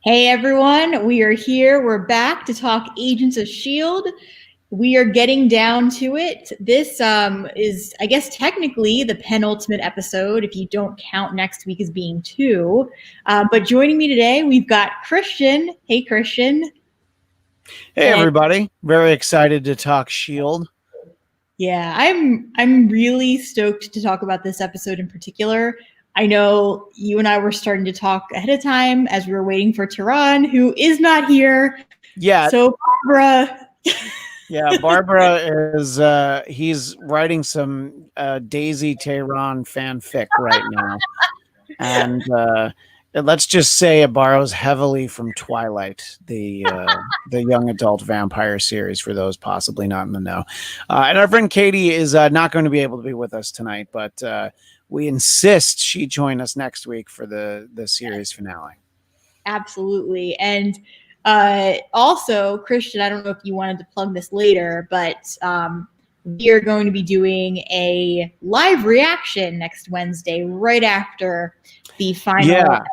Hey everyone, we are here. We're back to talk Agents of S.H.I.E.L.D. We are getting down to it. This is, I guess, technically the penultimate episode if you don't count next week as being two. But joining me today, we've got Christian. Hey, Christian. Hey everybody, very excited to talk S.H.I.E.L.D. Yeah, I'm really stoked to talk about this episode in particular. I know you and I were starting to talk ahead of time as we were waiting for Tehran, who is not here. Yeah. So Barbara. Yeah, Barbara is he's writing some Daisy Tehran fanfic right now. And let's just say it borrows heavily from Twilight, the young adult vampire series, for those possibly not in the know. And our friend Katie is not going to be able to be with us tonight, but we insist she join us next week for the series finale. Absolutely. And also, Christian, I don't know if you wanted to plug this later, but we are going to be doing a live reaction next Wednesday, right after the final episode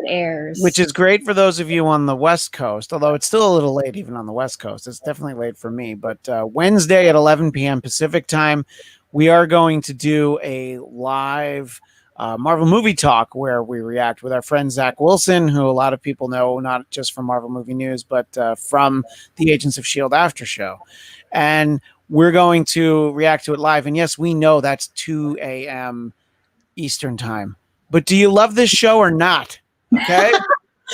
airs. Which is great for those of you on the West Coast, although it's still a little late even on the West Coast. It's definitely late for me. But Wednesday at 11 p.m. Pacific time, we are going to do a live Marvel movie talk where we react with our friend Zach Wilson, who a lot of people know not just from Marvel Movie News, but from the Agents of S.H.I.E.L.D. after show. And we're going to react to it live. And yes, we know that's 2 a.m. Eastern time. But do you love this show or not? Okay.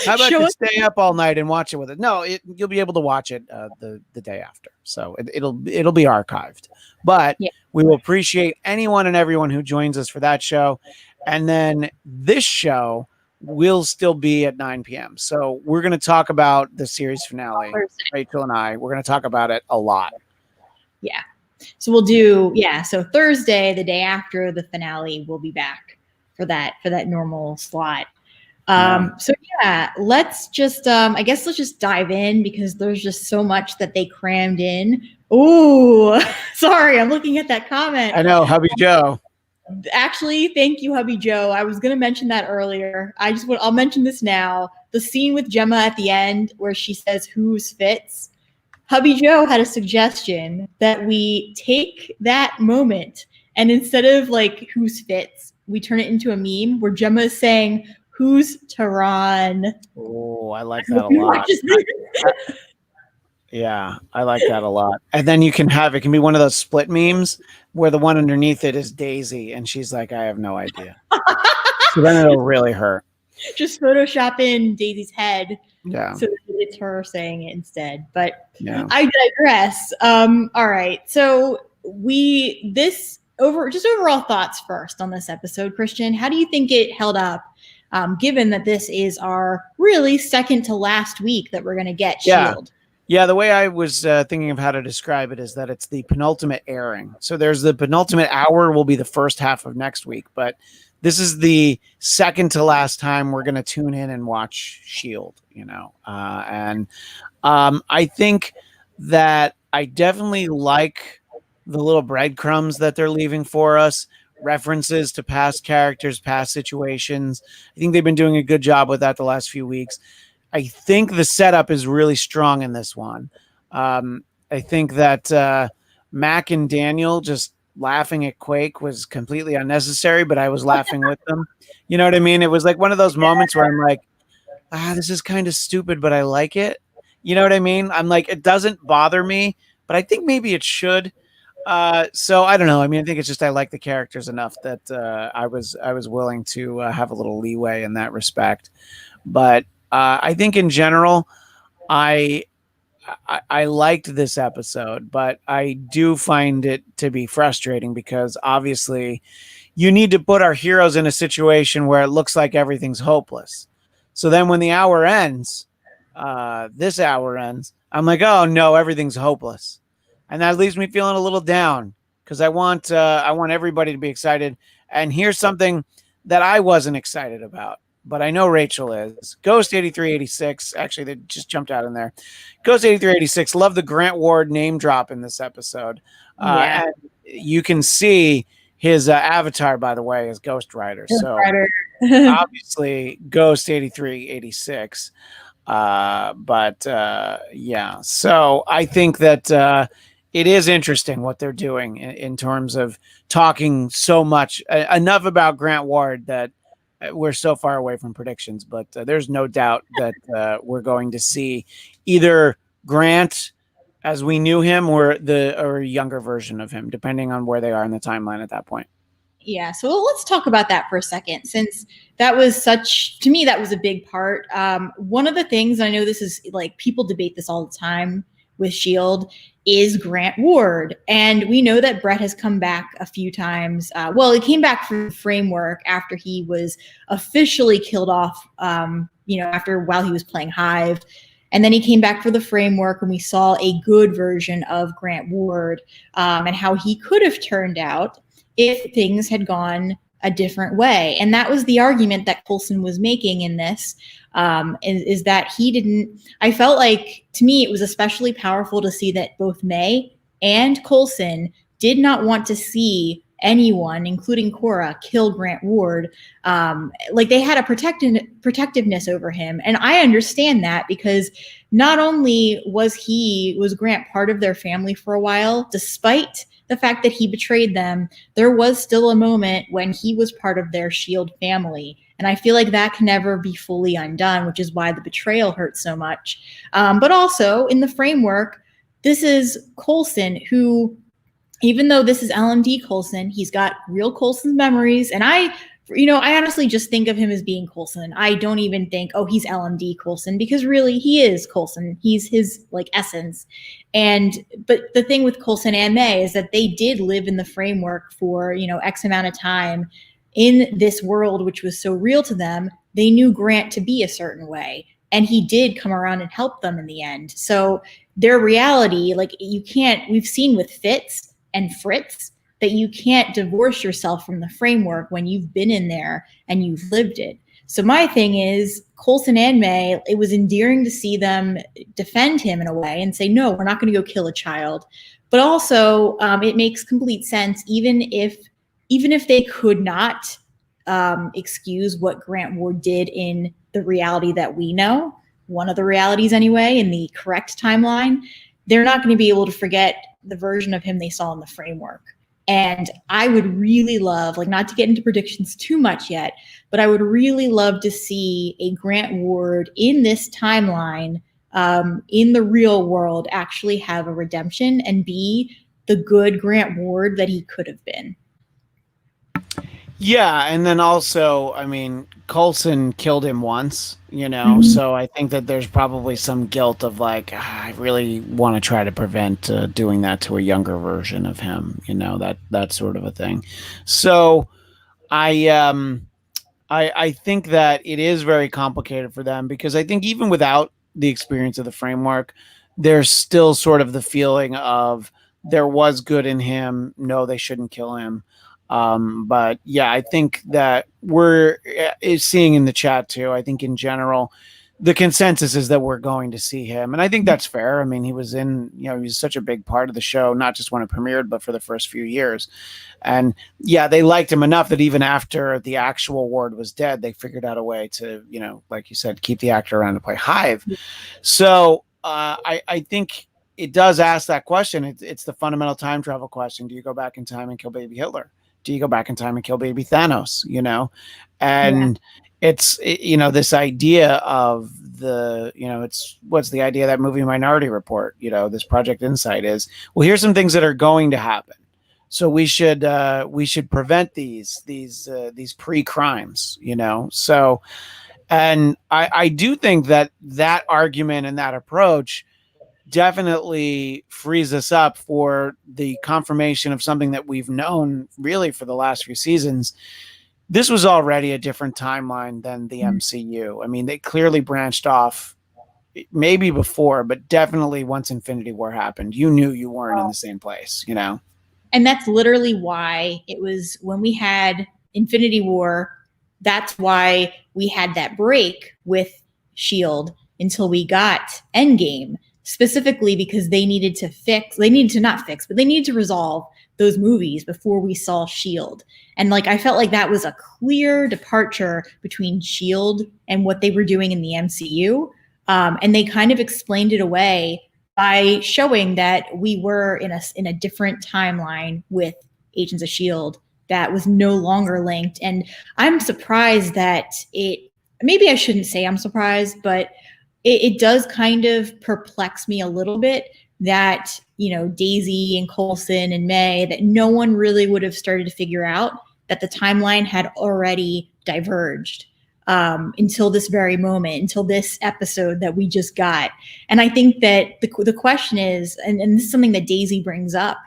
How about you stay up all night and watch it with it? No, you'll be able to watch it the day after. So it'll be archived. But we will appreciate anyone and everyone who joins us for that show. And then this show will still be at 9 p.m. So we're going to talk about the series finale. Rachel and I, we're going to talk about it a lot. Yeah. So we'll do, so Thursday, the day after the finale, we'll be back for that normal slot. So let's just, I guess let's just dive in because there's just so much that they crammed in. Ooh, sorry, I'm looking at that comment. I know, Hubby Joe. Actually, thank you, Hubby Joe. I was going to mention that earlier. I'll mention this now. The scene with Gemma at the end where she says, "Who's FITZ?" Hubby Joe had a suggestion that we take that moment and instead of like "Who's FITZ," we turn it into a meme where Gemma is saying, "Who's Tehran?" Oh, I like that a lot. Yeah, I like that a lot. And then it can be one of those split memes where the one underneath it is Daisy and she's like, I have no idea. So then it'll really hurt. Just Photoshop in Daisy's head. Yeah. So it's her saying it instead. But I digress. All right. So overall thoughts first on this episode, Christian. How do you think it held up? Given that this is our really second to last week that we're going to get S.H.I.E.L.D. Yeah, the way I was thinking of how to describe it is that it's the penultimate airing. So there's the penultimate hour will be the first half of next week, but this is the second to last time we're going to tune in and watch S.H.I.E.L.D., and I think that I definitely like the little breadcrumbs that they're leaving for us. References to past characters, past situations. I think they've been doing a good job with that the last few weeks. I think the setup is really strong in this one. I think that Mac and Daniel just laughing at Quake was completely unnecessary, but I was laughing with them. You know what I mean? It was like one of those moments where I'm like, this is kind of stupid, but I like it. You know what I mean? I'm like, it doesn't bother me, but I think maybe it should. So I don't know. I mean, I think it's just I like the characters enough that I was willing to have a little leeway in that respect. But I think in general, I liked this episode, but I do find it to be frustrating because obviously you need to put our heroes in a situation where it looks like everything's hopeless. So then when the hour ends, this hour ends, I'm like, oh no, everything's hopeless. And that leaves me feeling a little down because I want everybody to be excited. And here's something that I wasn't excited about, but I know Rachel is. Ghost 8386. Actually, they just jumped out in there. Ghost 8386. Love the Grant Ward name drop in this episode. And you can see his avatar, by the way, is Ghost Rider. So obviously, Ghost 8386. Yeah, so I think that it is interesting what they're doing in terms of talking so much enough about Grant Ward that we're so far away from predictions, but there's no doubt that we're going to see either Grant as we knew him or a younger version of him, depending on where they are in the timeline at that point. Yeah, so let's talk about that for a second, since that was to me, that was a big part. One of the things, I know this is like people debate this all the time with S.H.I.E.L.D., is Grant Ward. And we know that Brett has come back a few times. Well, he came back for the framework after he was officially killed off, while he was playing Hive. And then he came back for the framework, and we saw a good version of Grant Ward and how he could have turned out if things had gone a different way. And that was the argument that Coulson was making in this, is that he didn't, I felt like, to me, it was especially powerful to see that both May and Coulson did not want to see anyone, including Cora, kill Grant Ward. Like they had a protectiveness over him. And I understand that, because not only was Grant part of their family for a while, despite the fact that he betrayed them, there was still a moment when he was part of their S.H.I.E.L.D. family. And I feel like that can never be fully undone, which is why the betrayal hurts so much. But also in the framework, this is Coulson, who, even though this is LMD Coulson, he's got real Coulson's memories. And I honestly just think of him as being Coulson. I don't even think, oh, he's LMD Coulson, because really he is Coulson. He's his essence. But the thing with Coulson and May is that they did live in the framework for, X amount of time in this world, which was so real to them. They knew Grant to be a certain way, and he did come around and help them in the end. So their reality, we've seen with FITZ and FITZ, that you can't divorce yourself from the framework when you've been in there and you've lived it. So my thing is, Coulson and May, it was endearing to see them defend him in a way and say, no, we're not going to go kill a child. But also, it makes complete sense, even if they could not excuse what Grant Ward did in the reality that we know, one of the realities anyway, in the correct timeline, they're not going to be able to forget the version of him they saw in the framework. And I would really love, not to get into predictions too much yet, but I would really love to see a Grant Ward in this timeline, in the real world, actually have a redemption and be the good Grant Ward that he could have been. Yeah, and then also, Coulson killed him once, so I think that there's probably some guilt of I really want to try to prevent doing that to a younger version of him, that sort of a thing. So I think that it is very complicated for them, because I think even without the experience of the framework, there's still sort of the feeling of there was good in him. No, they shouldn't kill him. But yeah, I think that we're seeing in the chat too. I think in general, the consensus is that we're going to see him. And I think that's fair. He was he was such a big part of the show, not just when it premiered, but for the first few years. And yeah, they liked him enough that even after the actual Ward was dead, they figured out a way to, like you said, keep the actor around to play Hive. So, I think it does ask that question. It's the fundamental time travel question. Do you go back in time and kill baby Hitler? Do you go back in time and kill baby Thanos? And it's this idea of what's the idea of that movie Minority Report? This Project Insight is, well, here's some things that are going to happen. So we should prevent these pre-crimes, So, and I do think that argument and that approach definitely frees us up for the confirmation of something that we've known really for the last few seasons. This was already a different timeline than the MCU. They clearly branched off maybe before, but definitely once Infinity War happened, you knew you weren't in the same place, And that's literally why it was when we had Infinity War, that's why we had that break with S.H.I.E.L.D. until we got Endgame. Specifically because they needed to resolve those movies before we saw S.H.I.E.L.D. And I felt like that was a clear departure between S.H.I.E.L.D. and what they were doing in the MCU. And they kind of explained it away by showing that we were in a different timeline with Agents of S.H.I.E.L.D. that was no longer linked. And I'm surprised that maybe I shouldn't say I'm surprised, but it does kind of perplex me a little bit that, Daisy and Coulson and May, that no one really would have started to figure out that the timeline had already diverged until this very moment, until this episode that we just got. And I think that the question is, and this is something that Daisy brings up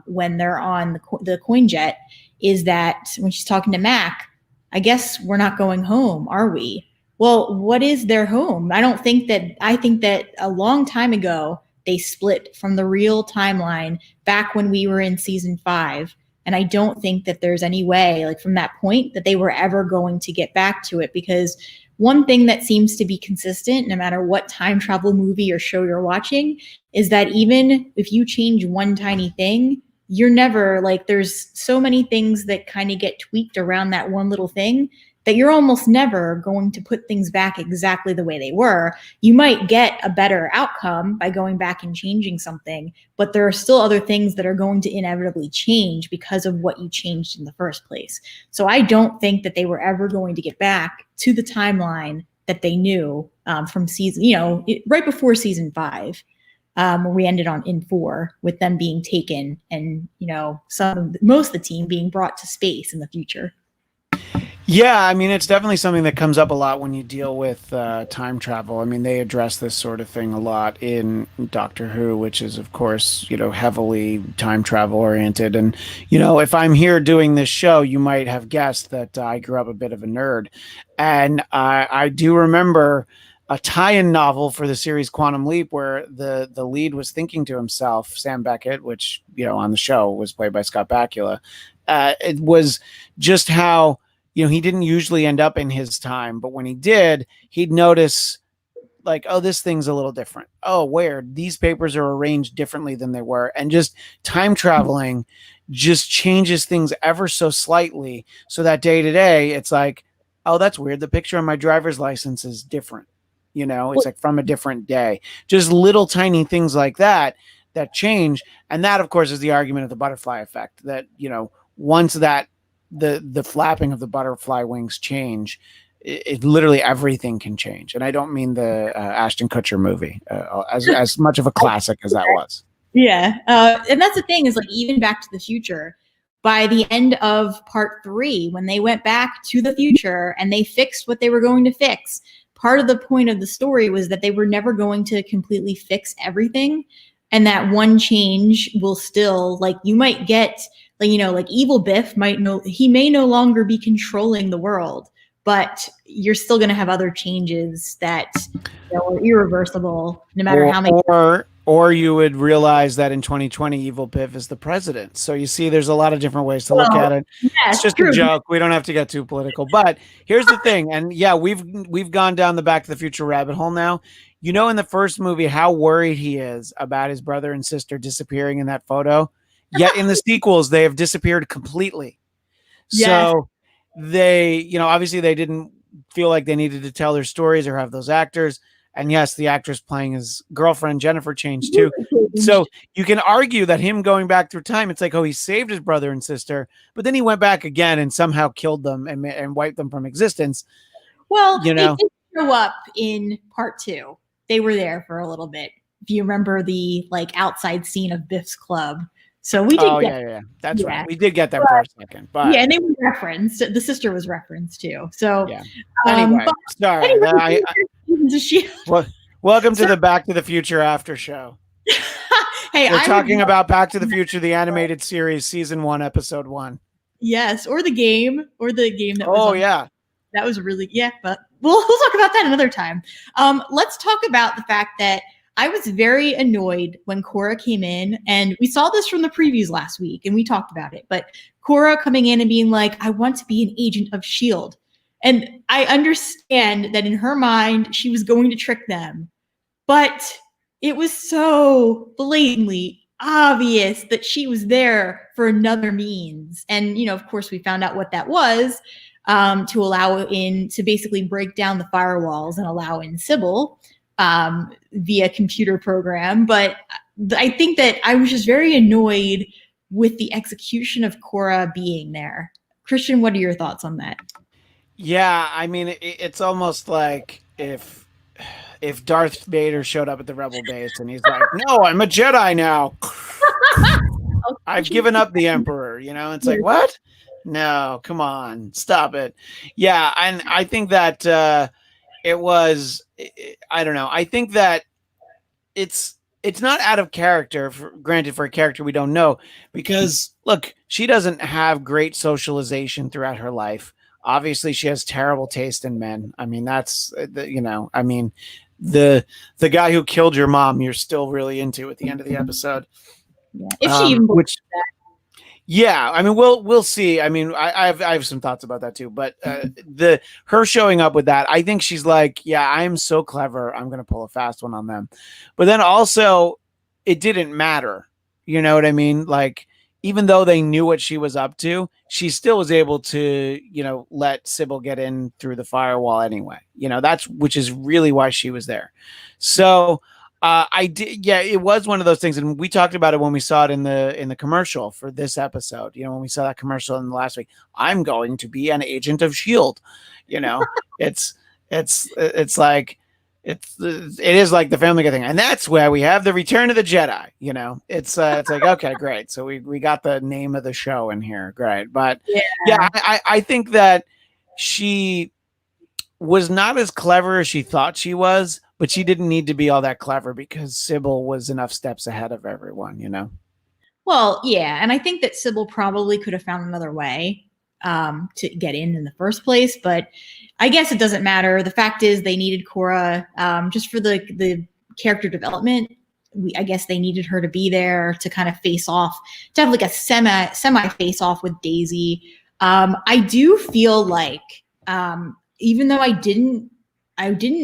when they're on the coin jet, is that when she's talking to Mac, I guess we're not going home, are we? Well, what is their home? I think that a long time ago, they split from the real timeline back when we were in season 5. And I don't think that there's any way, like from that point, that they were ever going to get back to it. Because one thing that seems to be consistent, no matter what time travel movie or show you're watching, is that even if you change one tiny thing, you're never there's so many things that kind of get tweaked around that one little thing that you're almost never going to put things back exactly the way they were. You might get a better outcome by going back and changing something, but there are still other things that are going to inevitably change because of what you changed in the first place. So I don't think that they were ever going to get back to the timeline that they knew from season, right before season 5. Where we ended in 4 with them being taken and, most of the team being brought to space in the future. Yeah, I mean, it's definitely something that comes up a lot when you deal with time travel. I mean, they address this sort of thing a lot in Doctor Who, which is, of course, heavily time travel oriented. And, if I'm here doing this show, you might have guessed that I grew up a bit of a nerd. And I do remember a tie-in novel for the series Quantum Leap where the lead was thinking to himself, Sam Beckett, which, on the show was played by Scott Bakula. It was just how, he didn't usually end up in his time, but when he did, he'd notice oh, this thing's a little different. Oh, weird. These papers are arranged differently than they were. And just time traveling just changes things ever so slightly. So that day to day, it's oh, that's weird. The picture on my driver's license is different. It's from a different day. Just little tiny things like that change. And that, of course, is the argument of the butterfly effect that, once that the flapping of the butterfly wings change, it literally everything can change. And I don't mean the Ashton Kutcher movie as much of a classic as that was. Yeah. And that's the thing is even Back to the Future, by the end of part 3, when they went back to the future and they fixed what they were going to fix, part of the point of the story was that they were never going to completely fix everything. And that one change will still you might get evil Biff he may no longer be controlling the world, but you're still going to have other changes that are irreversible no matter how many. Or you would realize that in 2020, evil Biff is the president. So you see, there's a lot of different ways to look at it. Yeah, it's just true. A joke. We don't have to get too political. But here's the thing. And yeah, we've gone down the Back to the Future rabbit hole now. In the first movie, how worried he is about his brother and sister disappearing in that photo. Yet in the sequels, they have disappeared completely. Yes. So they, obviously they didn't feel like they needed to tell their stories or have those actors. And yes, the actress playing his girlfriend, Jennifer, changed too. So you can argue that him going back through time, it's oh, he saved his brother and sister, but then he went back again and somehow killed them and wiped them from existence. Well, they did show up in part 2. They were there for a little bit. If you remember the outside scene of Biff's club. So we did. Yeah. That's right. We did get them for a second, but and they were referenced. The sister was referenced too. So yeah. Anyway, sorry. Welcome to the Back to the Future after show. Hey, we're talking about Back to the Future, the animated series, season 1, episode 1. Yes, or the game that. That was really but we'll talk about that another time. Let's talk about the fact that I was very annoyed when Cora came in, and we saw this from the previews last week, and we talked about it. But Cora coming in and being I want to be an agent of S.H.I.E.L.D. And I understand that in her mind, she was going to trick them. But it was so blatantly obvious that she was there for another means. And, of course, we found out what that was to allow to basically break down the firewalls and allow in Sybil. via computer program. But I think that I was just very annoyed with the execution of Korra being there. Christian, what are your thoughts on that? Yeah, I mean, it's almost like if Darth Vader showed up at the Rebel base and he's like, "No, I'm a Jedi now. I've given up the Emperor." It's like, what? No, come on, stop it. Yeah, and I think that it was. I don't know. I think that it's not out of character. Granted, for a character we don't know, because look, she doesn't have great socialization throughout her life. Obviously, she has terrible taste in men. I mean, that's I mean, the guy who killed your mom, you're still really into at the end of the episode. Yeah. If she even which, yeah, I mean, we'll see. I mean, I have some thoughts about that too. But her showing up with that, I think she's like, yeah, I'm so clever. I'm gonna pull a fast one on them. But then also, it didn't matter. You know what I mean? Like, even though they knew what she was up to, she still was able to, let Sybil get in through the firewall anyway. Which is really why she was there. So I did, yeah, it was one of those things, and we talked about it when we saw it in the commercial for this episode. When we saw that commercial in the last week, I'm going to be an agent of Shield. It's like it is like the Family Guy thing, and that's where we have the Return of the Jedi. It's like, okay, great. So we got the name of the show in here, great. But yeah, I think that she was not as clever as she thought she was, but she didn't need to be all that clever because Sybil was enough steps ahead of everyone, Well, yeah, and I think that Sybil probably could have found another way to get in the first place, but I guess it doesn't matter. The fact is, they needed Korra just for the character development. I guess they needed her to be there to kind of face off, to have like a semi face off with Daisy. I do feel like even though I didn't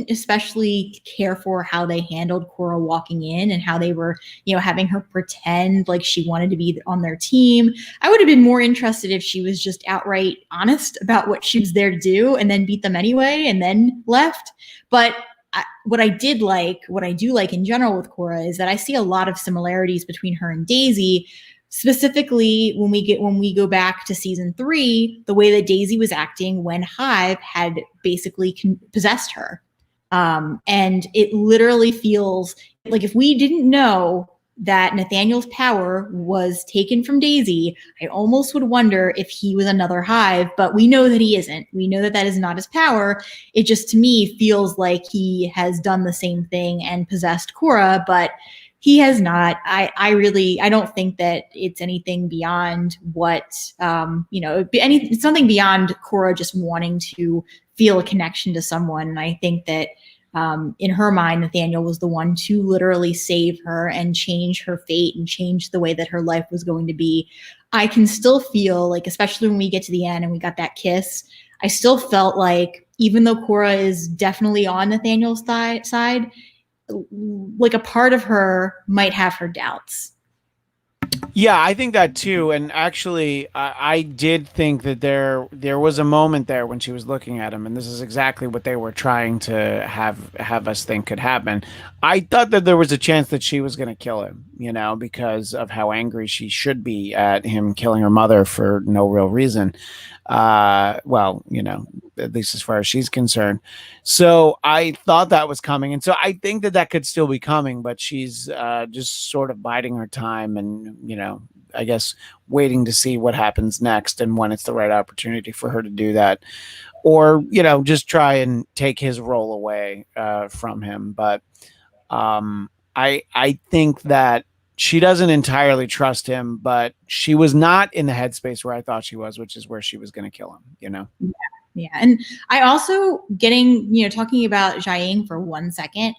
especially care for how they handled Korra walking in and how they were, having her pretend like she wanted to be on their team. I would have been more interested if she was just outright honest about what she was there to do and then beat them anyway and then left. But what I do like in general with Korra is that I see a lot of similarities between her and Daisy. Specifically, when we go back to season 3, the way that Daisy was acting when Hive had basically possessed her, and it literally feels like if we didn't know that Nathaniel's power was taken from Daisy, I almost would wonder if he was another Hive. But we know that he isn't. We know that is not his power. It just, to me, feels like he has done the same thing and possessed Korra, but he has not. I don't think that it's anything beyond what, it's something beyond Korra just wanting to feel a connection to someone. And I think that in her mind, Nathaniel was the one to literally save her and change her fate and change the way that her life was going to be. I can still feel like, especially when we get to the end and we got that kiss, I still felt like even though Korra is definitely on Nathaniel's side, like a part of her might have her doubts. Yeah, I think that too. And actually, I did think that there was a moment there when she was looking at him, and this is exactly what they were trying to have us think could happen. I thought that there was a chance that she was going to kill him, because of how angry she should be at him killing her mother for no real reason. Well, at least as far as she's concerned. So I thought that was coming. And so I think that could still be coming, but she's just sort of biding her time and, I guess waiting to see what happens next and when it's the right opportunity for her to do that. Or, just try and take his role away from him. But I think that she doesn't entirely trust him, but she was not in the headspace where I thought she was, which is where she was going to kill him, Yeah. And I also talking about Jiaying for 1 second,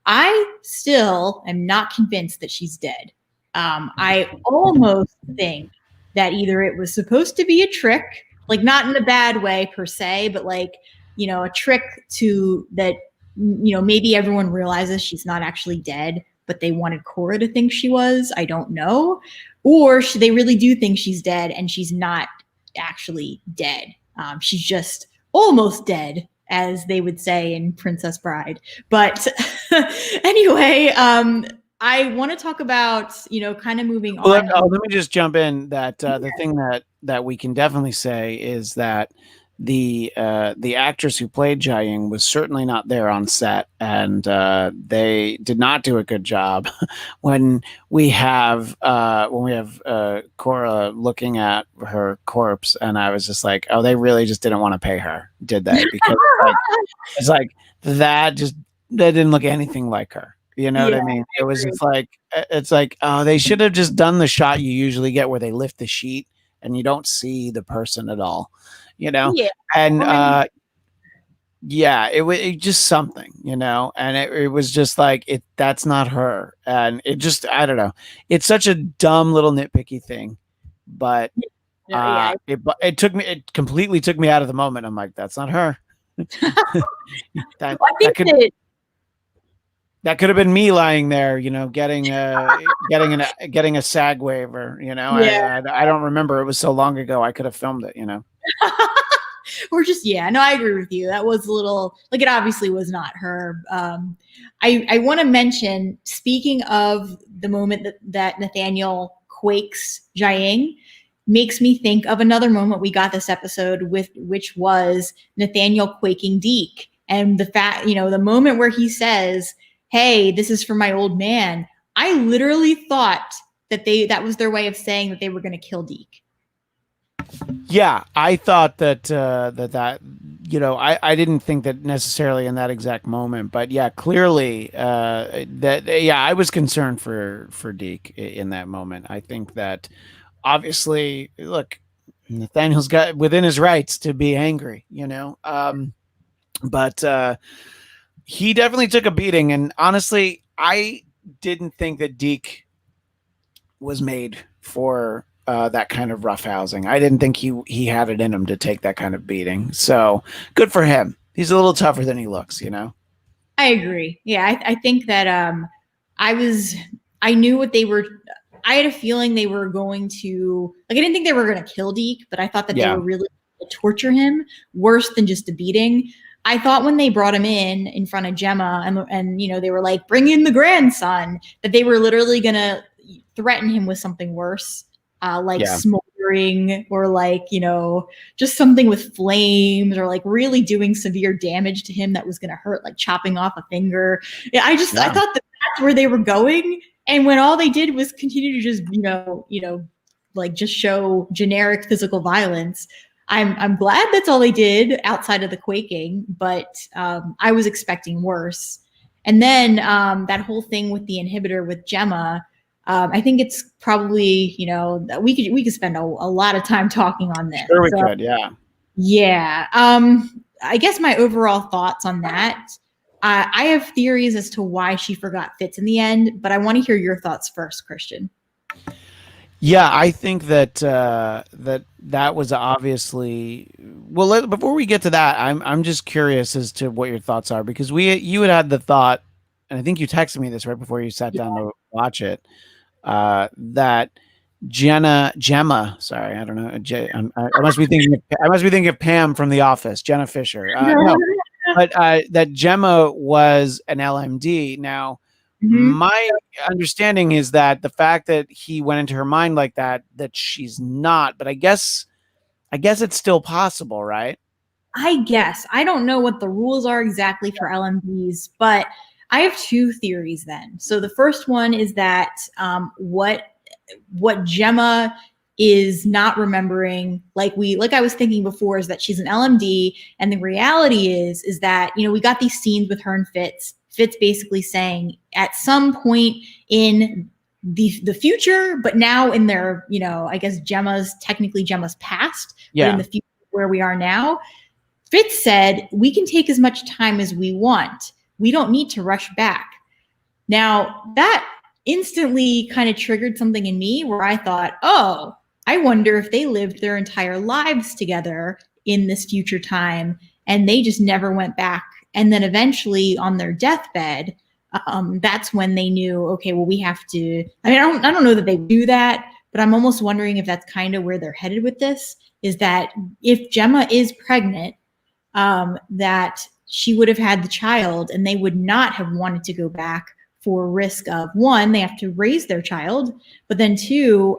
I still am not convinced that she's dead. I almost think that either it was supposed to be a trick, like not in a bad way per se, but like, a trick to that, maybe everyone realizes she's not actually dead, but they wanted Korra to think she was. I don't know. Or they really do think she's dead and she's not actually dead. She's just almost dead, as they would say in Princess Bride. But Anyway, I want to talk about, kind of moving Well, on. let me just jump in that the thing that we can definitely say is that the actress who played Jiaying was certainly not there on set, and they did not do a good job. when we have Cora looking at her corpse, and I was just like, oh, they really just didn't want to pay her, did they? Because it's like that didn't look anything like her. You know what I mean? It was it's like oh, they should have just done the shot you usually get where they lift the sheet and you don't see the person at all. Yeah. And yeah, it was just something, and it was just like that's not her, and it just I don't know. It's such a dumb little nitpicky thing, but it completely took me out of the moment. I'm like, that's not her. That could have been me lying there, getting a SAG waiver. I don't remember. It was so long ago. I could have filmed it. Or just I agree with you. That was a little it obviously was not her. I want to mention, speaking of the moment that Nathaniel quakes Jiaying, makes me think of another moment we got this episode with, which was Nathaniel quaking Deke, and the fact the moment where he says, hey, this is for my old man. I literally thought that was their way of saying that they were going to kill Deke. Yeah, I thought that I didn't think that necessarily in that exact moment, but yeah, clearly I was concerned for Deke in that moment. I think that obviously, look, Nathaniel's got within his rights to be angry, but he definitely took a beating, and honestly, I didn't think that Deke was made for that kind of rough housing. I didn't think he had it in him to take that kind of beating. So good for him. He's a little tougher than he looks, I agree. Yeah, I think that I knew what they were. I had a feeling they were going to I didn't think they were going to kill Deke, but I thought that they were really going to torture him worse than just a beating. I thought when they brought him in front of Gemma and they were like, bring in the grandson, that they were literally going to threaten him with something worse, smoldering or just something with flames or really doing severe damage to him that was going to hurt, like chopping off a finger. Yeah, I thought that's where they were going. And when all they did was continue to just, just show generic physical violence, I'm glad that's all they did outside of the quaking, but I was expecting worse. And then that whole thing with the inhibitor with Gemma, I think it's probably, we could spend a lot of time talking on this. Sure we could, yeah. Yeah. I guess my overall thoughts on that, I have theories as to why she forgot FITZ in the end, but I want to hear your thoughts first, Christian. Yeah, I think that that was obviously well. Before we get to that, I'm just curious as to what your thoughts are, because you had the thought, and I think you texted me this right before you sat down to watch it, that Gemma. Sorry, I don't know. I must be thinking of Pam from The Office, Jenna Fisher. No, but that Gemma was an LMD. Now, my understanding is that the fact that he went into her mind like that she's not. But I guess it's still possible, right? I guess. I don't know what the rules are exactly for LMDs, but I have two theories then. So the first one is that what Gemma is not remembering, like I was thinking before, is that she's an LMD, and the reality is that we got these scenes with her and Fitz basically saying at some point in the future, but now in their I guess Gemma's past, but in the future where we are now, Fitz said we can take as much time as we want. We don't need to rush back. Now that instantly kind of triggered something in me where I thought, oh, I wonder if they lived their entire lives together in this future time and they just never went back. And then eventually on their deathbed, that's when they knew, okay, well, we have to, I don't know that they do that, but I'm almost wondering if that's kind of where they're headed with this, is that if Gemma is pregnant, that she would have had the child, and they would not have wanted to go back for risk of, one, they have to raise their child, but then two,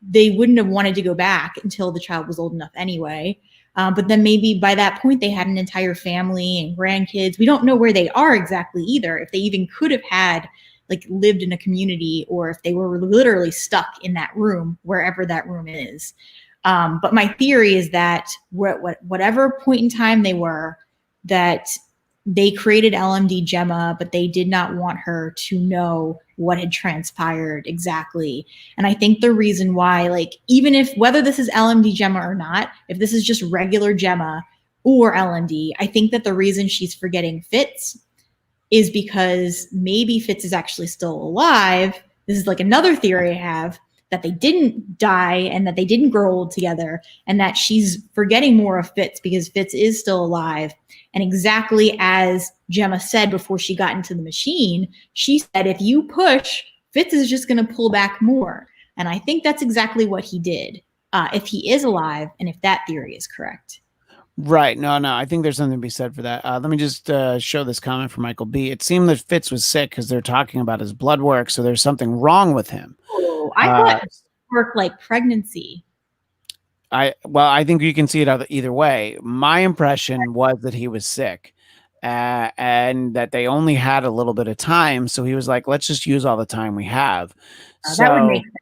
they wouldn't have wanted to go back until the child was old enough anyway. But then maybe by that point they had an entire family and grandkids. We don't know where they are exactly either, if they even could have had like lived in a community, or if they were literally stuck in that room, wherever that room is. But my theory is that whatever point in time they were, that they created LMD Gemma, but they did not want her to know what had transpired exactly. And I think the reason why, like, even if, whether this is LMD Gemma or not, if this is just regular Gemma or LMD, I think that the reason she's forgetting FITZ is because maybe FITZ is actually still alive. This is like another theory I have, that they didn't die and that they didn't grow old together, and that she's forgetting more of FITZ because FITZ is still alive. And exactly as Gemma said before she got into the machine, she said, if you push, FITZ is just going to pull back more. And I think that's exactly what he did, if he is alive and if that theory is correct. Right. No, I think there's something to be said for that. Let me just show this comment from Michael B. It seemed that FITZ was sick because they're talking about his blood work, so there's something wrong with him. Oh, I thought it worked like pregnancy. I think you can see it either way. My impression was that he was sick, and that they only had a little bit of time, so he was like, let's just use all the time we have. So that would make sense.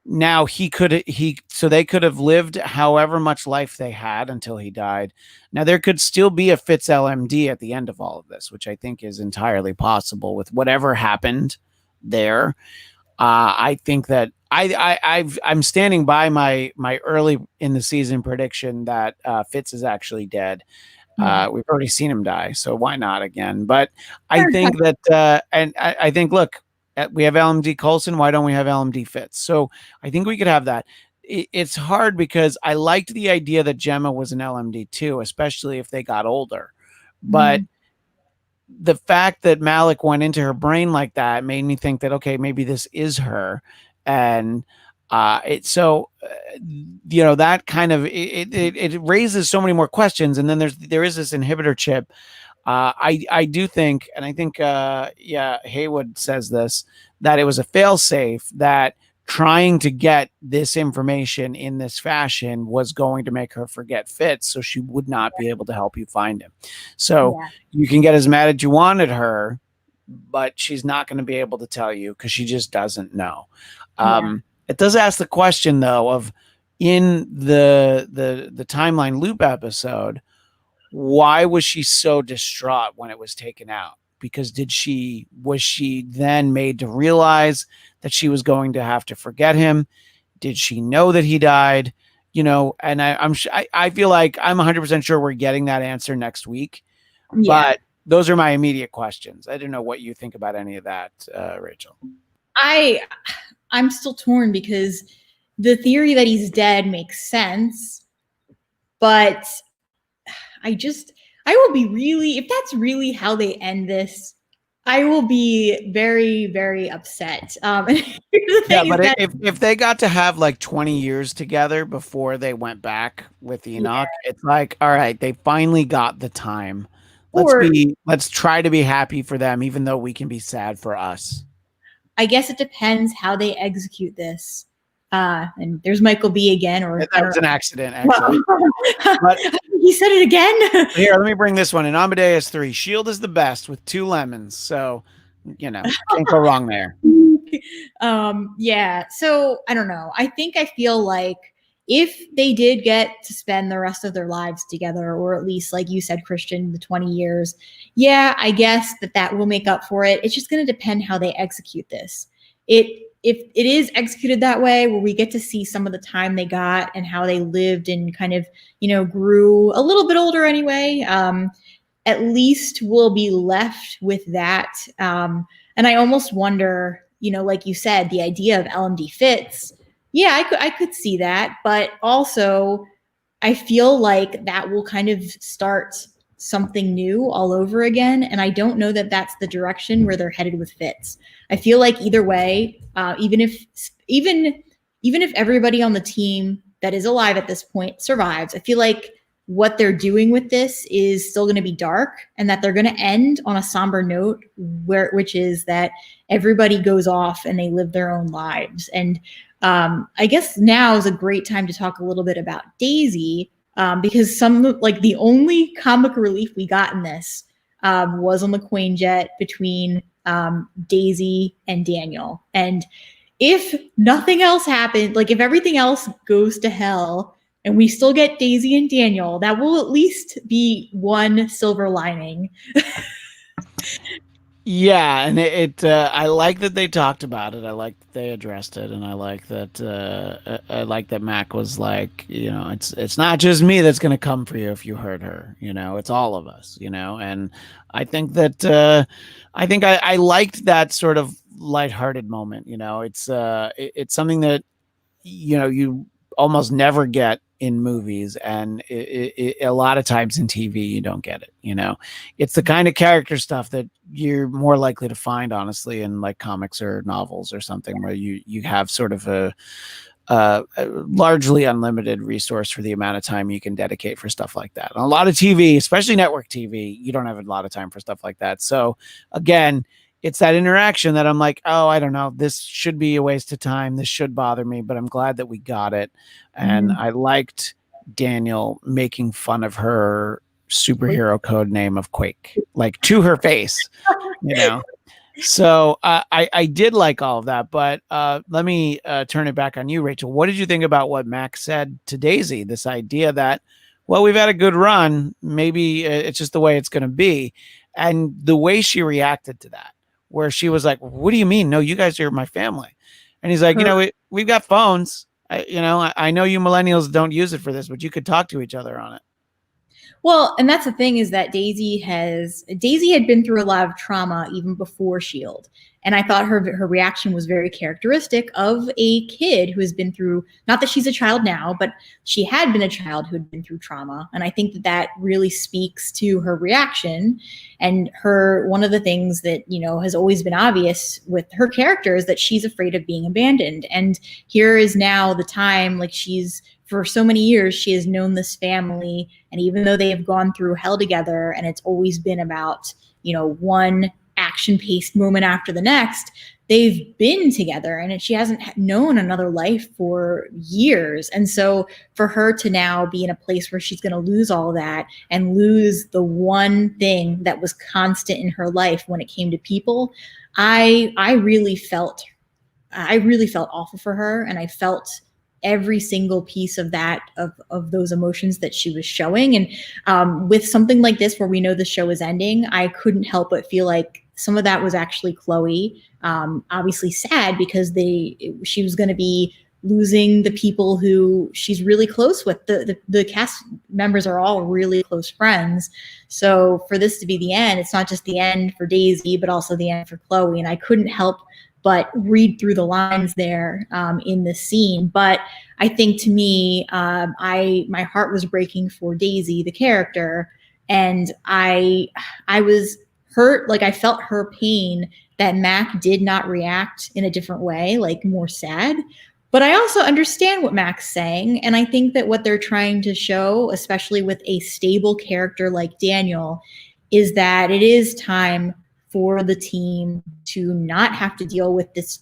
Now so they could have lived however much life they had until he died. Now there could still be a FITZ LMD at the end of all of this, which I think is entirely possible with whatever happened there. I think that I'm standing by my early in the season prediction that FITZ is actually dead. We've already seen him die, so why not again? But I think that, and I think, look, we have LMD Coulson. Why don't we have LMD FITZ? So I think we could have that. It's hard because I liked the idea that Gemma was an LMD too, especially if they got older. But the fact that Malik went into her brain like that made me think that, okay, maybe this is her. And that kind of, it raises so many more questions. And then there is this inhibitor chip. I do think, and I think, Haywood says this, that it was a fail-safe, that trying to get this information in this fashion was going to make her forget FITZ, so she would not be able to help you find him. So you can get as mad as you want at her, but she's not going to be able to tell you because she just doesn't know. It does ask the question, though, of in the timeline loop episode, why was she so distraught when it was taken out? Because was she then made to realize that she was going to have to forget him? Did she know that he died? And I feel like I'm 100% sure we're getting that answer next week. But those are my immediate questions. I don't know what you think about any of that, Rachel. I'm still torn because the theory that he's dead makes sense, but I will be really, if that's really how they end this, I will be very, very upset. If they got to have like 20 years together before they went back with Enoch, it's like, all right, they finally got the time. Let's try to be happy for them, even though we can be sad for us. I guess it depends how they execute this. And there's Michael B again, or that was an accident, actually. But he said it again. Here, let me bring this one in. Amadeus 3. Shield is the best with 2 lemons. So, can't go wrong there. So I don't know. I feel like if they did get to spend the rest of their lives together, or at least, like you said, Christian, the 20 years, I guess that will make up for it. It's just going to depend how they execute this. If it is executed that way, where we get to see some of the time they got and how they lived and kind of, grew a little bit older anyway, at least we'll be left with that. And I almost wonder, like you said, the idea of LMD FITZ. I could see that, but also I feel like that will kind of start something new all over again. And I don't know that that's the direction where they're headed with FITZ. I feel like either way, even if everybody on the team that is alive at this point survives, I feel like what they're doing with this is still going to be dark, and that they're going to end on a somber note, which is that everybody goes off and they live their own lives. And I guess now is a great time to talk a little bit about Daisy, because the only comic relief we got in this was on the Quinjet between Daisy and Daniel. And if nothing else happened, like if everything else goes to hell and we still get Daisy and Daniel, that will at least be one silver lining. Yeah, and I like that they talked about it. I like that they addressed it, and I like that Mac was like, it's not just me that's going to come for you if you hurt her. It's all of us. And I think that I liked that sort of lighthearted moment. It's something that you almost never get in movies, and a lot of times in TV you don't get it. It's the kind of character stuff that you're more likely to find, honestly, in like comics or novels or something, where you have sort of a largely unlimited resource for the amount of time you can dedicate for stuff like that. On a lot of TV, especially network TV, you don't have a lot of time for stuff like that. So again, it's that interaction that I'm like, oh, I don't know, this should be a waste of time. This should bother me, but I'm glad that we got it. And I liked Daniel making fun of her superhero code name of Quake, like to her face, So I did like all of that, but let me turn it back on you, Rachel. What did you think about what Max said to Daisy? This idea that, well, we've had a good run. Maybe it's just the way it's going to be. And the way she reacted to that, where she was like, what do you mean? No, you guys are my family. And he's like, we've got phones. I know you millennials don't use it for this, but you could talk to each other on it. Well, and that's the thing, is that Daisy had been through a lot of trauma even before S.H.I.E.L.D. And I thought her reaction was very characteristic of a kid who has been through, not that she's a child now, but she had been a child who had been through trauma. And I think that really speaks to her reaction. And one of the things that, has always been obvious with her character is that she's afraid of being abandoned. And here is now the time, like for so many years, she has known this family. And even though they have gone through hell together, and it's always been about, one action-paced moment after the next, they've been together, and she hasn't known another life for years. And so for her to now be in a place where she's going to lose all that and lose the one thing that was constant in her life when it came to people, I really felt awful for her, and I felt every single piece of that, of those emotions that she was showing. And with something like this, where we know the show is ending, I couldn't help but feel like some of that was actually Chloe. Obviously sad, because she was going to be losing the people who she's really close with. The cast members are all really close friends. So for this to be the end, it's not just the end for Daisy, but also the end for Chloe. And I couldn't help but read through the lines there in this scene. But I think, to me, my heart was breaking for Daisy, the character, and I was hurt. Like, I felt her pain that Mac did not react in a different way, like more sad. But I also understand what Mac's saying, and I think that what they're trying to show, especially with a stable character like Daniel, is that it is time for the team to not have to deal with this,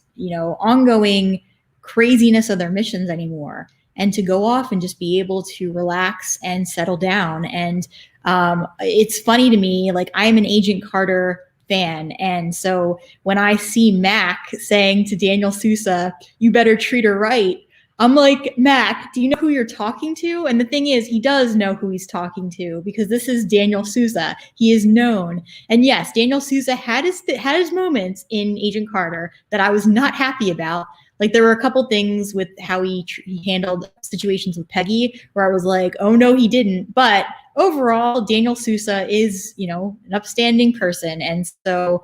ongoing craziness of their missions anymore, and to go off and just be able to relax and settle down. And it's funny to me, like, I'm an Agent Carter fan, and so when I see Mac saying to Daniel Sousa, "You better treat her right," I'm like, Mac, do you know who you're talking to? And the thing is, he does know who he's talking to, because this is Daniel Sousa. He is known. And yes, Daniel Sousa had his moments in Agent Carter that I was not happy about. Like, there were a couple things with how he handled situations with Peggy where I was like, oh no, he didn't. But overall, Daniel Sousa is, an upstanding person. And so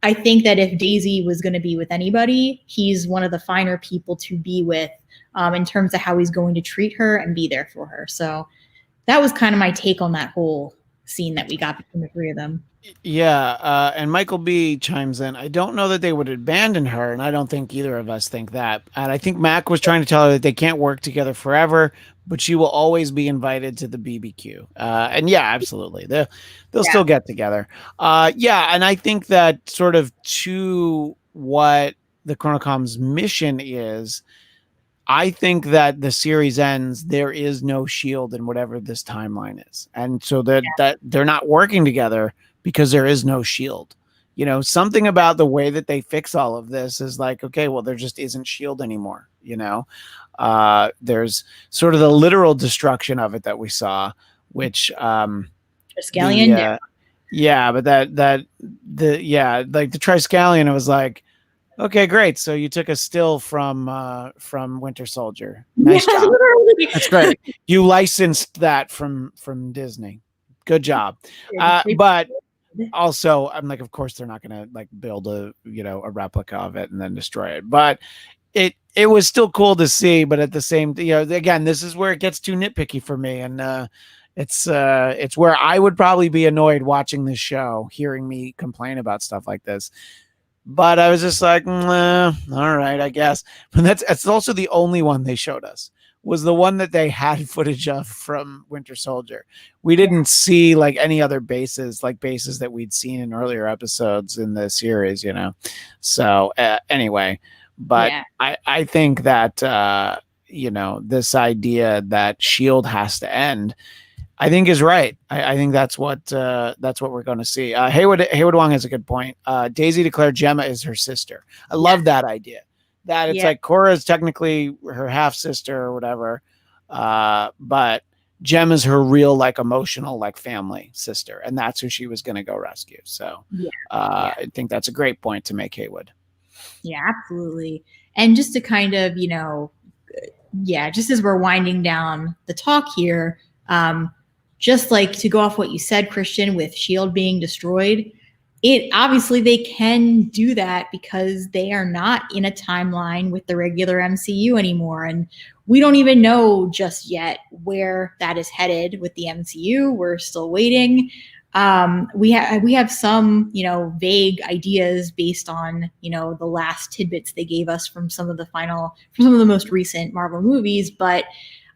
I think that if Daisy was going to be with anybody, he's one of the finer people to be with, in terms of how he's going to treat her and be there for her. So that was kind of my take on that whole scene that we got between the three of them. Yeah, and Michael B chimes in, I don't know that they would abandon her, and I don't think either of us think that. And I think Mac was trying to tell her that they can't work together forever, but she will always be invited to the BBQ. And yeah, absolutely. They'll still get together. Yeah. And I think that sort of to what the Chronocom's mission is, I think that the series ends, there is no shield in whatever this timeline is. And so that they're not working together because there is no shield. You know, something about the way that they fix all of this is like, okay, well, there just isn't shield anymore. You know, there's sort of the literal destruction of it that we saw, which Triskelion. yeah, but like the Triskelion, it was like, okay, great. So you took a still from Winter Soldier. Nice job. That's great. You licensed that from Disney. Good job. But also, I'm like, of course, they're not going to like build a replica of it and then destroy it. But it was still cool to see. But at the same, again, this is where it gets too nitpicky for me, and it's where I would probably be annoyed watching this show, hearing me complain about stuff like this. But I was just like, all right, I guess. But that's also the only one they showed us, was the one that they had footage of from Winter Soldier. We didn't see like any other bases that we'd seen in earlier episodes in the series, So anyway, but I think that, this idea that S.H.I.E.L.D. has to end, I think is right. I think that's what we're going to see. Haywood Wong has a good point. Daisy declared Gemma is her sister. I love that idea. That it's like Cora is technically her half sister or whatever, but Jem is her real like emotional like family sister, and that's who she was going to go rescue. So I think that's a great point to make, Haywood. Yeah, absolutely. And just to kind of just as we're winding down the talk here. Just like to go off what you said, Christian, with S.H.I.E.L.D. being destroyed, obviously they can do that because they are not in a timeline with the regular MCU anymore. And we don't even know just yet where that is headed with the MCU. We're still waiting. We have some, vague ideas based on, the last tidbits they gave us from some of the most recent Marvel movies, but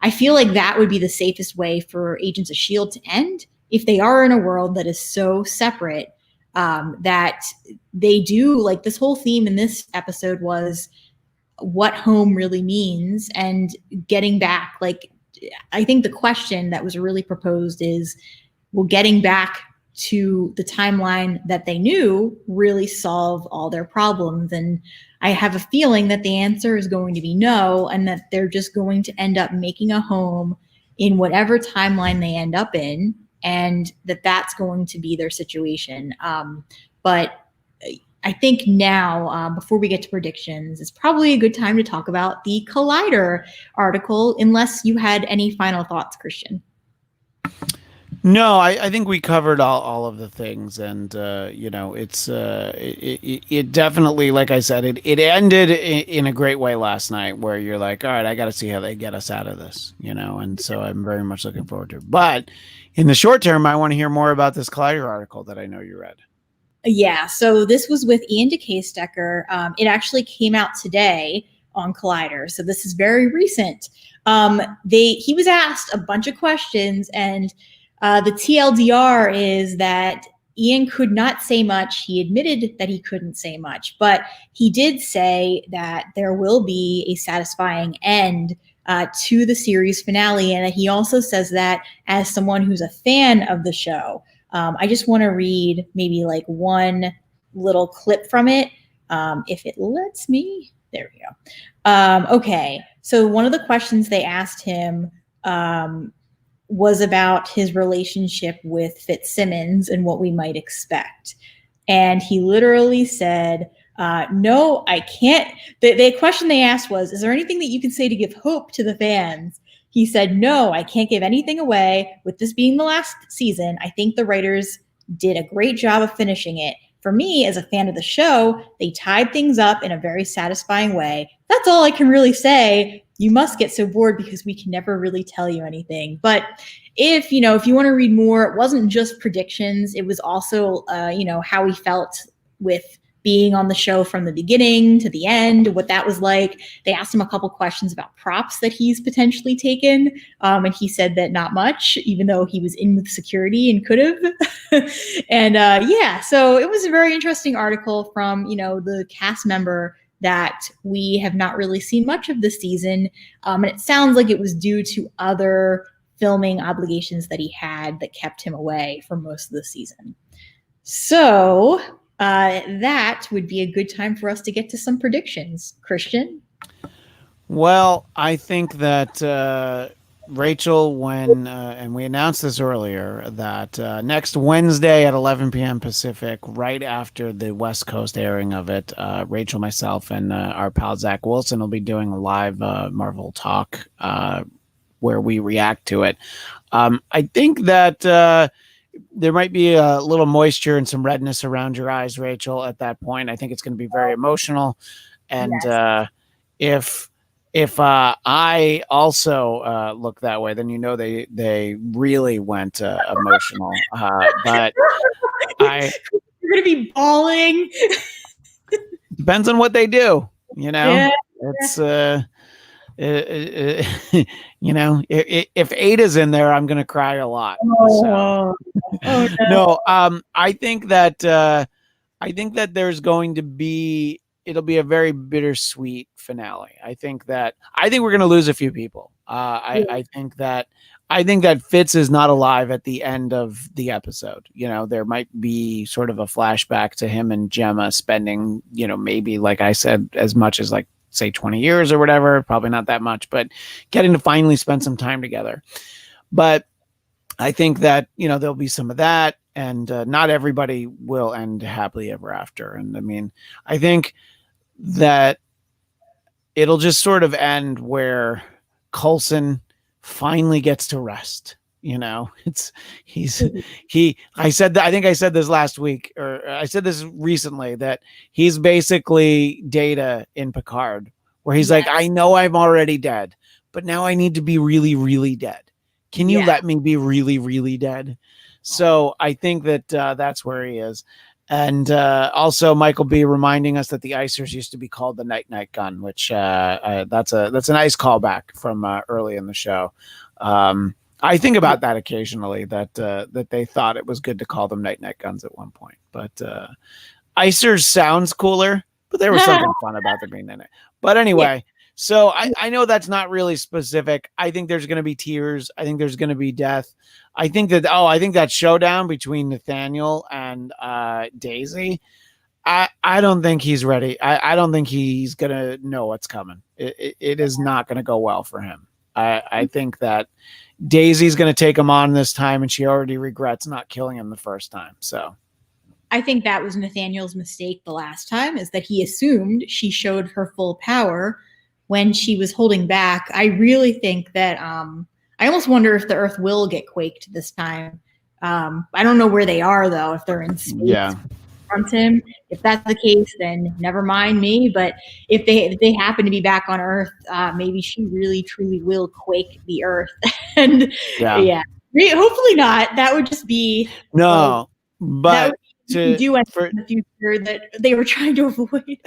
I feel like that would be the safest way for Agents of S.H.I.E.L.D. to end if they are in a world that is so separate that they do, like this whole theme in this episode was what home really means and getting back. Like, I think the question that was really proposed is, will getting back to the timeline that they knew really solve all their problems? And I have a feeling that the answer is going to be no, and that they're just going to end up making a home in whatever timeline they end up in, and that's going to be their situation. But I think now, before we get to predictions, it's probably a good time to talk about the Collider article, unless you had any final thoughts, Christian. No, I think we covered all of the things, and it's it definitely, like I said, it ended in a great way last night, where you're like, all right, I got to see how they get us out of this, and so I'm very much looking forward to it. But in the short term, I want to hear more about this Collider article that I know you read. Yeah, so this was with Ian DeCaestecker. It actually came out today on Collider, so this is very recent. He was asked a bunch of questions, and the TLDR is that Ian could not say much. He admitted that he couldn't say much, but he did say that there will be a satisfying end to the series finale, and he also says that as someone who's a fan of the show. I just want to read maybe like one little clip from it, if it lets me. There we go. Okay, so one of the questions they asked him was about his relationship with Fitzsimmons and what we might expect. And he literally said, no, I can't. The question they asked was, is there anything that you can say to give hope to the fans? He said, no, I can't give anything away. With this being the last season, I think the writers did a great job of finishing it. For me, as a fan of the show, they tied things up in a very satisfying way. That's all I can really say. You must get so bored because we can never really tell you anything. But if you want to read more, it wasn't just predictions. It was also, how he felt with being on the show from the beginning to the end, what that was like. They asked him a couple questions about props that he's potentially taken. And he said that not much, even though he was in with security and could have. And so it was a very interesting article from, the cast member that we have not really seen much of this season. And it sounds like it was due to other filming obligations that he had that kept him away for most of the season. So that would be a good time for us to get to some predictions. Christian? Well, I think that Rachel, and we announced this earlier, that next Wednesday at 11 p.m. Pacific, right after the West Coast airing of it, Rachel, myself, and our pal Zach Wilson will be doing a live Marvel talk where we react to it. I think that there might be a little moisture and some redness around your eyes, Rachel, at that point. I think it's going to be very emotional. And yes. If I also look that way, then they really went emotional. But you're going to be bawling. Depends on what they do, Yeah. It's if Ada's in there, I'm gonna cry a lot. No. No, I think that there's going to be, it'll be a very bittersweet finale. I think we're gonna lose a few people. I think that FITZ is not alive at the end of the episode. There might be sort of a flashback to him and Gemma spending, maybe, like I said, as much as like, say 20 years or whatever, probably not that much, but getting to finally spend some time together. But I think that, there'll be some of that, and not everybody will end happily ever after. And I mean, I think that it'll just sort of end where Coulson finally gets to rest. I said that, I think I said this last week, or I said this recently, that he's basically Data in Picard, where he's like, I know I'm already dead, but now I need to be really, really dead. Can you let me be really, really dead? So I think that that's where he is. And also Michael B reminding us that the icers used to be called the Night Night Gun, which that's a nice callback from early in the show. I think about that occasionally, that they thought it was good to call them Night Night Guns at one point. But icers sounds cooler, but there was something fun about them being in it. But anyway, so I know that's not really specific. I think there's going to be tears. I think there's going to be death. I think that showdown between Nathaniel and Daisy, I don't think he's ready. I don't think he's going to know what's coming. It is not going to go well for him. I think that Daisy's going to take him on this time, and she already regrets not killing him the first time. So I think that was Nathaniel's mistake the last time, is that he assumed she showed her full power when she was holding back. I really think that I almost wonder if the Earth will get quaked this time. I don't know where they are, though, if they're in space. Yeah. Him. If that's the case, then never mind me. But if they happen to be back on Earth, maybe she really truly will quake the Earth. And hopefully not. That would just be but to do in the future that they were trying to avoid.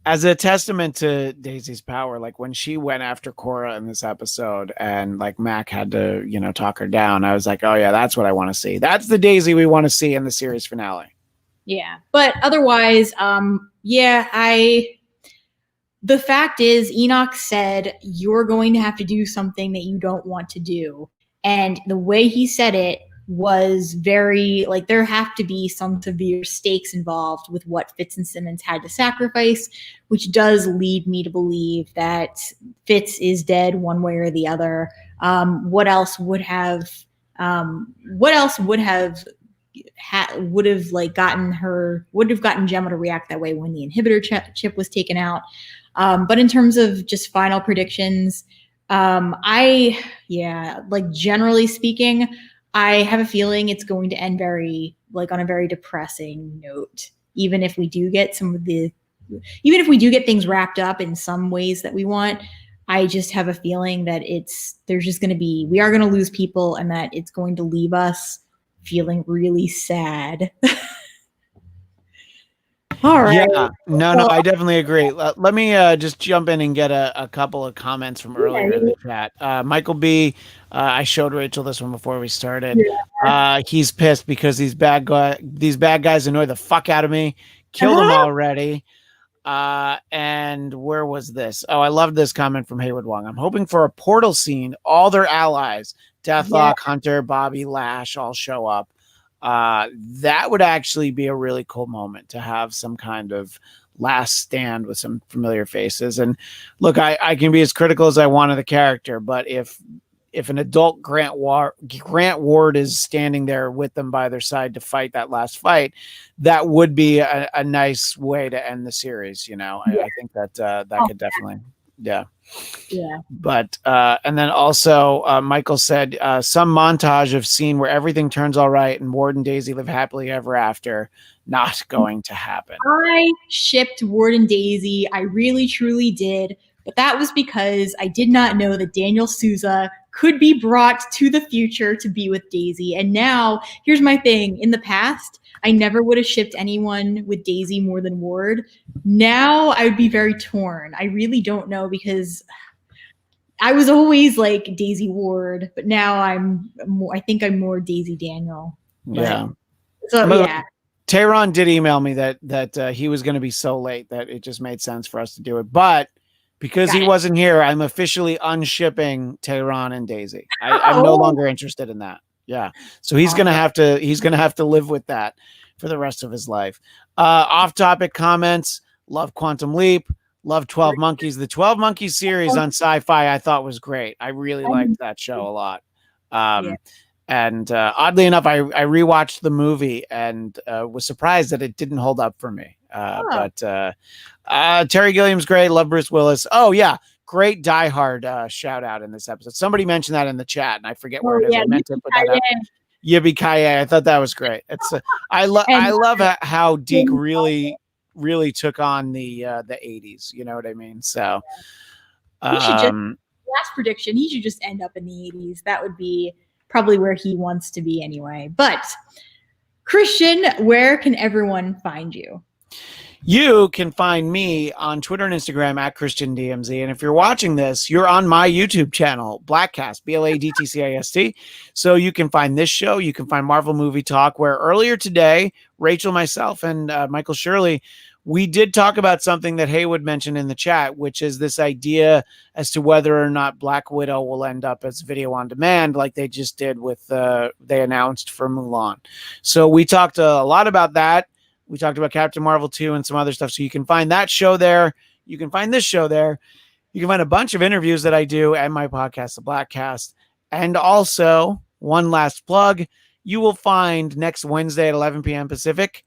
As a testament to Daisy's power, like when she went after Cora in this episode, and like Mac had to talk her down, I was like, oh yeah, that's what I want to see. That's the Daisy we want to see in the series finale. Yeah, but otherwise, the fact is, Enoch said, you're going to have to do something that you don't want to do. And the way he said it was very, like, there have to be some severe stakes involved with what Fitz and Simmons had to sacrifice, which does lead me to believe that Fitz is dead one way or the other. What else would have gotten Gemma to react that way when the inhibitor chip was taken out. But in terms of just final predictions, generally speaking, I have a feeling it's going to end on a very depressing note. Even if we do get things wrapped up in some ways that we want, I just have a feeling that we are going to lose people, and that it's going to leave us feeling really sad. All right. Yeah, no, I definitely agree. Let me just jump in and get a couple of comments from earlier in the chat. Michael B, I showed Rachel this one before we started. He's pissed because these bad guys annoy the fuck out of me. Kill them already. And where was this? Oh, I love this comment from Hayward Wong. I'm hoping for a portal scene. All their allies, Deathlock, Hunter, Bobby, Lash, all show up. That would actually be a really cool moment to have some kind of last stand with some familiar faces. And look, I can be as critical as I want of the character, but if an adult Grant Ward is standing there with them by their side to fight that last fight, that would be a nice way to end the series. You know, I think that could definitely, yeah. But and then also Michael said some montage of scene where everything turns all right and Ward and Daisy live happily ever after. Not going to happen. I shipped Ward and Daisy. I really truly did. But that was because I did not know that Daniel Souza could be brought to the future to be with Daisy. And now, here's my thing. In the past, I never would have shipped anyone with Daisy more than Ward. Now, I would be very torn. I really don't know because I was always like Daisy Ward, but now I think I'm more Daisy Daniel. Yeah. So, yeah. Tehran did email me that he was going to be so late that it just made sense for us to do it. But because he wasn't here, I'm officially unshipping Tehran and Daisy. I'm no longer interested in that. Yeah. So he's gonna have to live with that for the rest of his life. Off-topic comments. Love Quantum Leap. Love 12 Monkeys. The 12 Monkeys series on Sci-Fi I thought was great. I really liked that show a lot. And oddly enough, I rewatched the movie and was surprised that it didn't hold up for me. But Terry Gilliam's great. Love Bruce Willis. Oh, yeah. Great Die Hard shout out in this episode. Somebody mentioned that in the chat, and I forget where it is. I meant to put that up. Yippee-ki-yay. I thought that was great. It's I love how Deke really took on the 80s. You know what I mean? So he should just, last prediction, he should just end up in the 80s. That would be probably where he wants to be anyway. But Christian, where can everyone find you? You can find me on Twitter and Instagram at ChristianDMZ. And if you're watching this, you're on my YouTube channel, Blackcast, BLADTCAST. So you can find this show. You can find Marvel Movie Talk, where earlier today, Rachel, myself, and Michael Shirley, we did talk about something that Haywood mentioned in the chat, which is this idea as to whether or not Black Widow will end up as video on demand like they just did with they announced for Mulan. So we talked a lot about that. We talked about Captain Marvel 2 and some other stuff. So you can find that show there. You can find this show there. You can find a bunch of interviews that I do and my podcast, The Blackcast. And also, one last plug, you will find next Wednesday at 11 p.m. Pacific,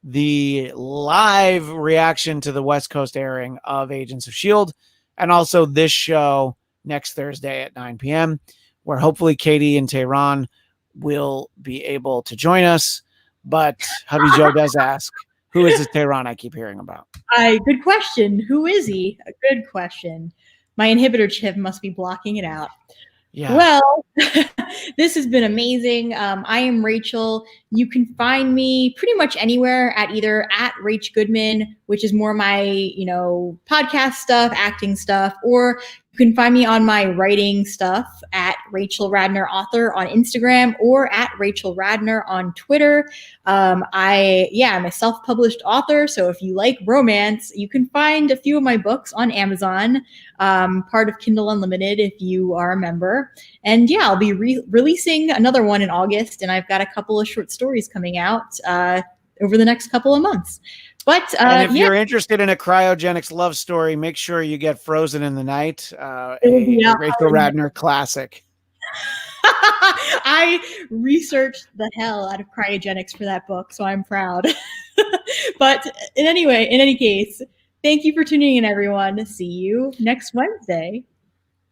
the live reaction to the West Coast airing of Agents of S.H.I.E.L.D. And also this show next Thursday at 9 p.m., where hopefully Katie and Tehran will be able to join us. But Hubby Joe does ask, who is this Tehran I keep hearing about? Good question. Who is he? A good question. My inhibitor chip must be blocking it out. Yeah. Well, this has been amazing. I am Rachel. You can find me pretty much anywhere at either at Rach Goodman, which is more my, podcast stuff, acting stuff, or you can find me on my writing stuff at Rachel Radner Author on Instagram or at Rachel Radner on Twitter. I'm a self-published author, so if you like romance, you can find a few of my books on Amazon, part of Kindle Unlimited if you are a member. And yeah, I'll be releasing another one in August, and I've got a couple of short stories coming out over the next couple of months. But and if you're interested in a cryogenics love story, make sure you get Frozen in the Night, a Rachel Radner classic. I researched the hell out of cryogenics for that book, so I'm proud. But in any case, thank you for tuning in, everyone. See you next Wednesday.